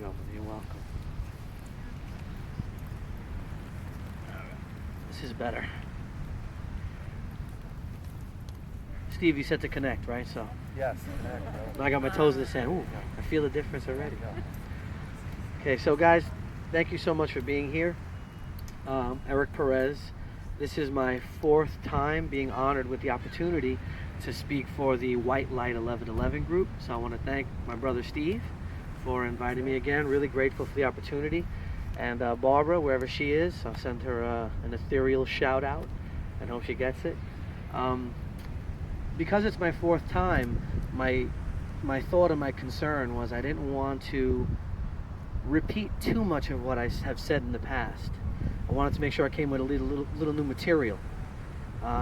go. You're welcome. This is better. Steve, you said to connect, right? So Yes, connect. I got my toes in the sand. Ooh, I feel the difference already. Okay, so guys, thank you so much for being here. Eric Perez. This is my 4th time being honored with the opportunity to speak for the Whitelight 1111 group. So I want to thank my brother Steve for inviting me again. Really grateful for the opportunity. And Barbara, wherever she is, I'll send her an ethereal shout out and hope she gets it. Because it's my 4th time, my thought and my concern was I didn't want to repeat too much of what I have said in the past. I wanted to make sure I came with a little new material.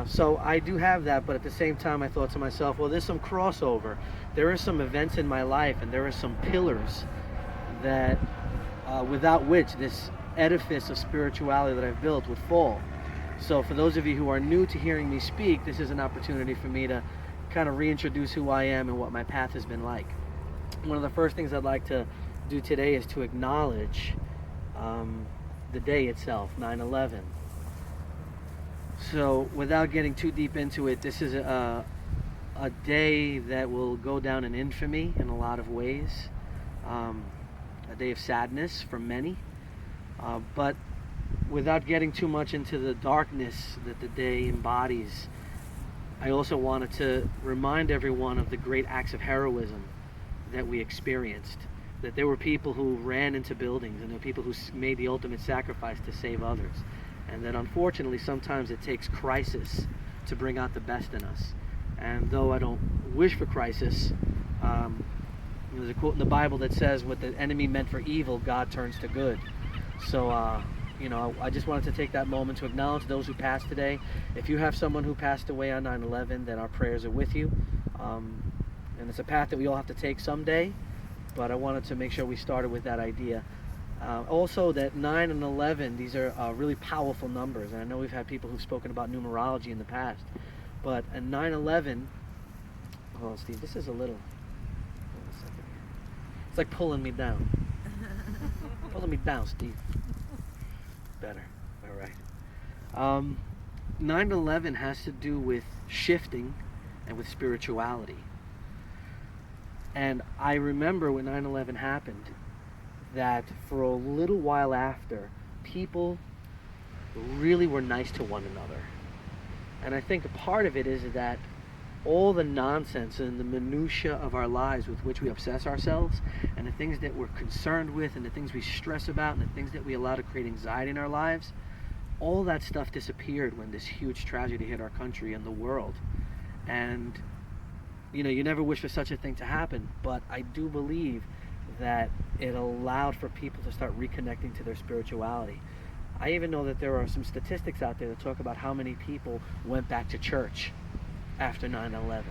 So I do have that, but at the same time I thought to myself, well, there's some crossover. There are some events in my life and there are some pillars that without which this edifice of spirituality that I've built would fall. So for those of you who are new to hearing me speak, this is an opportunity for me to kind of reintroduce who I am and what my path has been like. One of the first things I'd like to do today is to acknowledge the day itself, 9/11. So without getting too deep into it, this is a day that will go down in infamy in a lot of ways. A day of sadness for many, but without getting too much into the darkness that the day embodies, I also wanted to remind everyone of the great acts of heroism that we experienced. That there were people who ran into buildings and there were people who made the ultimate sacrifice to save others. And that unfortunately sometimes it takes crisis to bring out the best in us. And though I don't wish for crisis, there's a quote in the Bible that says, what the enemy meant for evil, God turns to good. So, I just wanted to take that moment to acknowledge those who passed today. If you have someone who passed away on 9/11, then our prayers are with you. And it's a path that we all have to take someday, but I wanted to make sure we started with that idea. Also, that 9 and 11, these are really powerful numbers. And I know we've had people who've spoken about numerology in the past. But in 9/11, hold on, Steve, this is a little... Hold on a second here. It's like pulling me down. Pulling me down, Steve. Better. All right. 9/11 has to do with shifting and with spirituality. And I remember when 9/11 happened that for a little while after, people really were nice to one another. And I think a part of it is that all the nonsense and the minutiae of our lives with which we obsess ourselves, and the things that we're concerned with, and the things we stress about, and the things that we allow to create anxiety in our lives, all that stuff disappeared when this huge tragedy hit our country and the world. And you never wish for such a thing to happen, but I do believe that it allowed for people to start reconnecting to their spirituality. I even know that there are some statistics out there that talk about how many people went back to church after 9/11,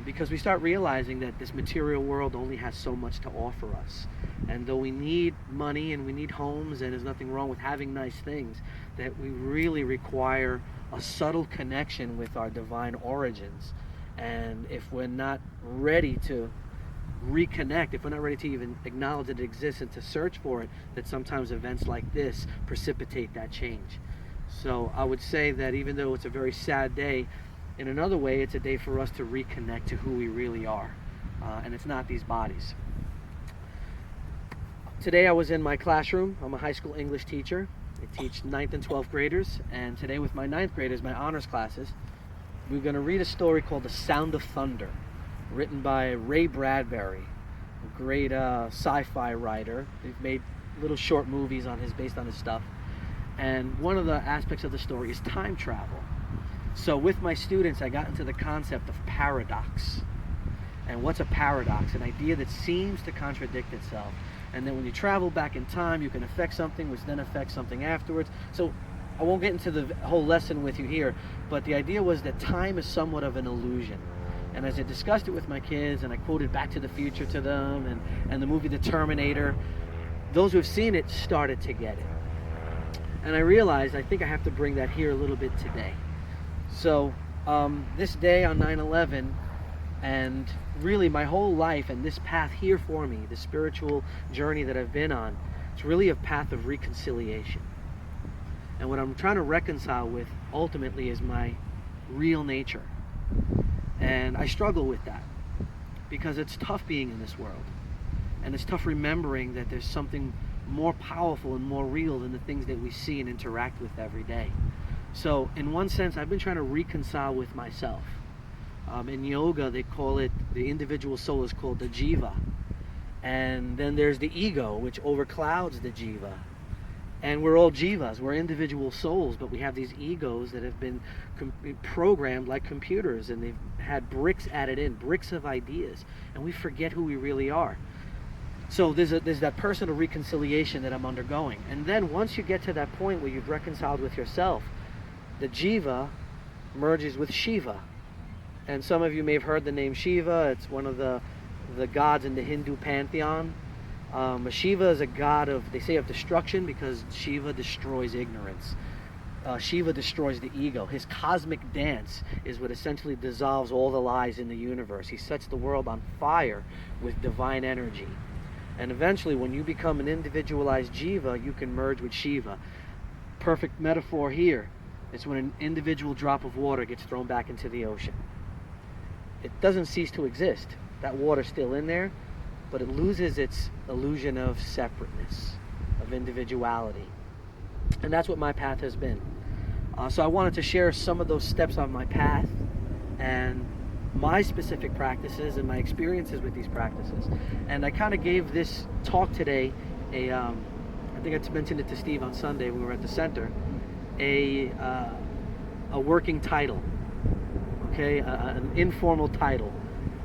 because we start realizing that this material world only has so much to offer us. And though we need money and we need homes, and there's nothing wrong with having nice things, that we really require a subtle connection with our divine origins. And if we're not ready to reconnect, if we're not ready to even acknowledge that it exists and to search for it, that sometimes events like this precipitate that change. So I would say that even though it's a very sad day, in another way, it's a day for us to reconnect to who we really are. And it's not these bodies. Today I was in my classroom. I'm a high school English teacher. I teach 9th and 12th graders. And today with my 9th graders, my honors classes, we're going to read a story called The Sound of Thunder, written by Ray Bradbury, a great sci-fi writer. They've made little short movies based on his stuff. And one of the aspects of the story is time travel. So with my students, I got into the concept of paradox. And what's a paradox? An idea that seems to contradict itself. And then when you travel back in time, you can affect something, which then affects something afterwards. So I won't get into the whole lesson with you here, but the idea was that time is somewhat of an illusion. And as I discussed it with my kids, and I quoted Back to the Future to them, and the movie The Terminator, those who have seen it started to get it. And I realized I think I have to bring that here a little bit today. So this day on 9/11, And really my whole life and this path here for me, the spiritual journey that I've been on, it's really a path of reconciliation. And what I'm trying to reconcile with ultimately is my real nature. And I struggle with that because it's tough being in this world. And it's tough remembering that there's something more powerful and more real than the things that we see and interact with every day. So in one sense, I've been trying to reconcile with myself. In yoga, they call it, the individual soul is called the jiva. And then there's the ego, which overclouds the jiva. And we're all jivas, we're individual souls, but we have these egos that have been programmed like computers, and they've had bricks added in, bricks of ideas, and we forget who we really are. So there's that personal reconciliation that I'm undergoing. And then once you get to that point where you've reconciled with yourself, the jiva merges with Shiva. And some of you may have heard the name Shiva. It's one of the gods in the Hindu pantheon. Shiva is a god of, they say, of destruction, because Shiva destroys ignorance. Shiva destroys the ego. His cosmic dance is what essentially dissolves all the lies in the universe. He sets the world on fire with divine energy. And eventually, when you become an individualized jiva, you can merge with Shiva. Perfect metaphor here. It's when an individual drop of water gets thrown back into the ocean. It doesn't cease to exist. That water's still in there, but it loses its illusion of separateness, of individuality. And that's what my path has been. So I wanted to share some of those steps on my path and my specific practices and my experiences with these practices. And I kind of gave this talk today I think I mentioned it to Steve on Sunday when we were at the center, a working title, okay, an informal title.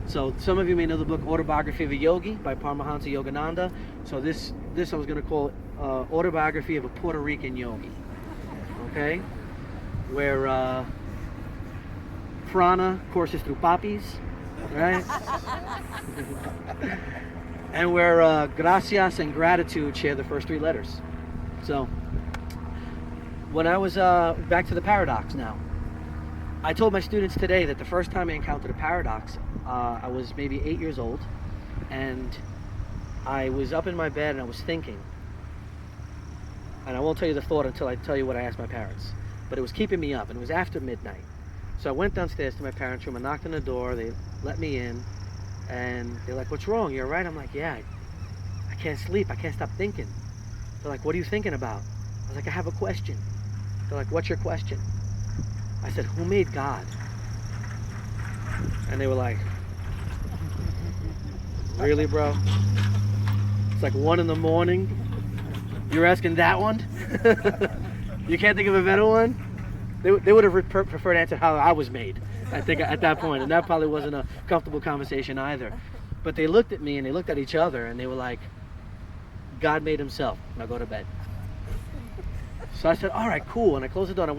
So some of you may know the book Autobiography of a Yogi by Paramahansa Yogananda. So this I was going to call it Autobiography of a Puerto Rican Yogi, okay, where prana courses through papis, right? And where gracias and gratitude share the first three letters. So when I was back to the paradox now, I told my students today that the first time I encountered a paradox, I was maybe 8 years old, and I was up in my bed and I was thinking, and I won't tell you the thought until I tell you what I asked my parents, but it was keeping me up, and it was after midnight. So I went downstairs to my parents' room, I knocked on the door, they let me in, and they're like, "What's wrong? You all right?" I'm like, "Yeah, I can't sleep, I can't stop thinking." They're like, "What are you thinking about?" I was like, "I have a question." They're like, "What's your question?" I said, "Who made God?" And they were like, "Really, bro? It's like 1 a.m. You're asking that one? You can't think of a better one?" They would have preferred to answer how I was made, I think, at that point, and that probably wasn't a comfortable conversation either. But they looked at me and they looked at each other and they were like, "God made himself. Now go to bed." So I said, "All right, cool." And I closed the door and I went